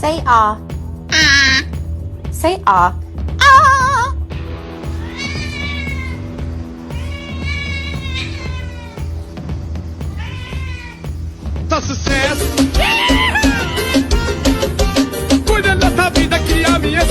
Say ah. Say ah. Tá sucesso. Cuida da tua vida, cria a minha